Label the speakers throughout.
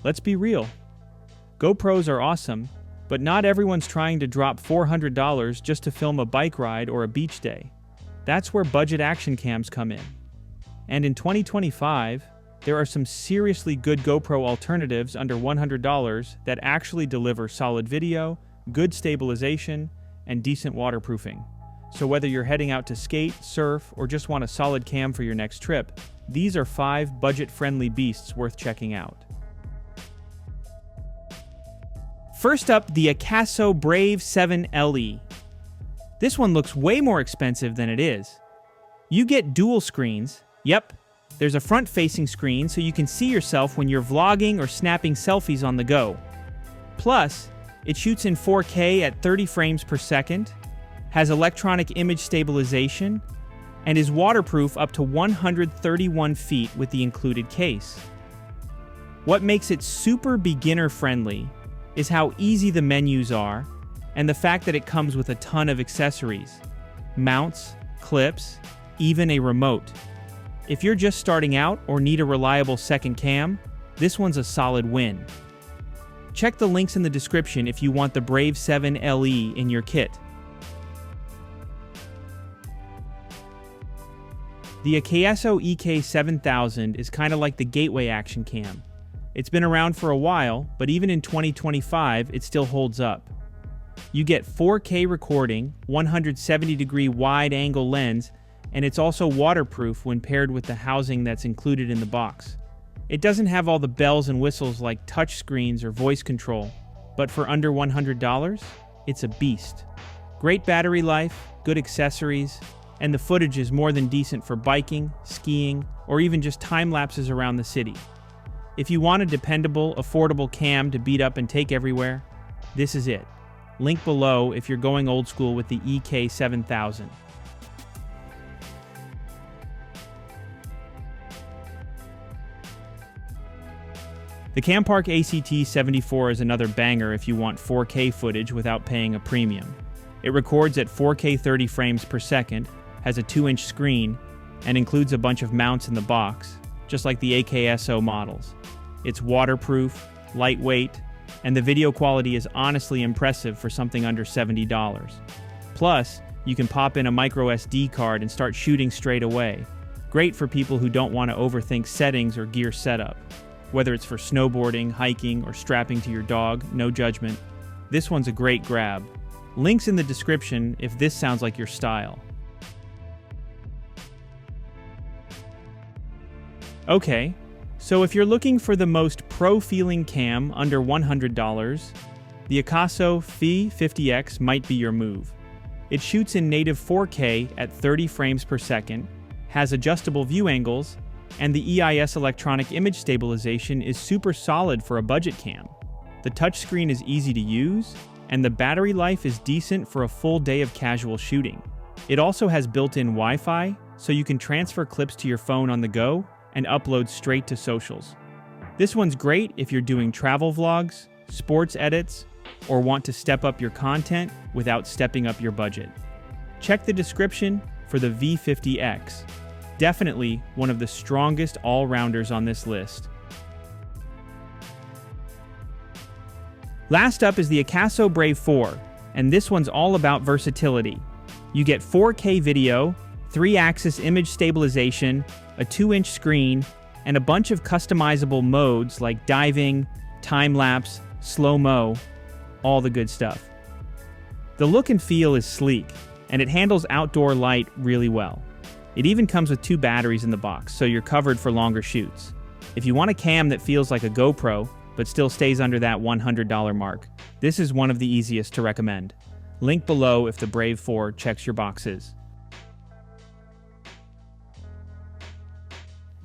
Speaker 1: Let's be real. GoPros are awesome, but not everyone's trying to drop $400 just to film a bike ride or a beach day. That's where budget action cams come in. And in 2025, there are some seriously good GoPro alternatives under $100 that actually deliver solid video, good stabilization, and decent waterproofing. So whether you're heading out to skate, surf, or just want a solid cam for your next trip, these are 5 budget-friendly beasts worth checking out. First up, the AKASO Brave 7 LE. This one looks way more expensive than it is. You get dual screens. Yep, there's a front-facing screen so you can see yourself when you're vlogging or snapping selfies on the go. Plus, it shoots in 4K at 30 frames per second, has electronic image stabilization, and is waterproof up to 131 feet with the included case. What makes it super beginner-friendly is how easy the menus are, and the fact that it comes with a ton of accessories, mounts, clips, even a remote. If you're just starting out or need a reliable second cam, this one's a solid win. Check the links in the description if you want the Brave 7 LE in your kit. The AKASO EK7000 is kind of like the gateway action cam. It's been around for a while, but even in 2025, it still holds up. You get 4K recording, 170-degree wide-angle lens, and it's also waterproof when paired with the housing that's included in the box. It doesn't have all the bells and whistles like touchscreens or voice control, but for under $100, it's a beast. Great battery life, good accessories, and the footage is more than decent for biking, skiing, or even just time lapses around the city. If you want a dependable, affordable cam to beat up and take everywhere, this is it. Link below if you're going old school with the EK7000. The Campark ACT74 is another banger if you want 4K footage without paying a premium. It records at 4K 30 frames per second, has a 2-inch screen, and includes a bunch of mounts in the box, just like the AKASO models. It's waterproof, lightweight, and the video quality is honestly impressive for something under $70. Plus, you can pop in a micro SD card and start shooting straight away. Great for people who don't want to overthink settings or gear setup. Whether it's for snowboarding, hiking, or strapping to your dog, no judgment. This one's a great grab. Links in the description if this sounds like your style. Okay, so if you're looking for the most pro-feeling cam under $100, the Akaso V50x might be your move. It shoots in native 4K at 30 frames per second, has adjustable view angles, and the EIS electronic image stabilization is super solid for a budget cam. The touchscreen is easy to use, and the battery life is decent for a full day of casual shooting. It also has built-in Wi-Fi, so you can transfer clips to your phone on the go and upload straight to socials. This one's great if you're doing travel vlogs, sports edits, or want to step up your content without stepping up your budget. Check the description for the V50x. Definitely one of the strongest all-rounders on this list. Last up is the AKASO Brave 4, and this one's all about versatility. You get 4K video, 3-axis image stabilization, a 2-inch screen, and a bunch of customizable modes like diving, time-lapse, slow-mo, all the good stuff. The look and feel is sleek, and it handles outdoor light really well. It even comes with 2 batteries in the box, so you're covered for longer shoots. If you want a cam that feels like a GoPro, but still stays under that $100 mark, this is one of the easiest to recommend. Link below if the Brave 4 checks your boxes.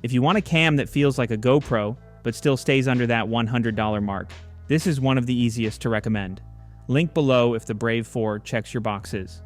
Speaker 1: If you want a cam that feels like a GoPro, but still stays under that $100 mark, this is one of the easiest to recommend. Link below if the Brave 4 checks your boxes.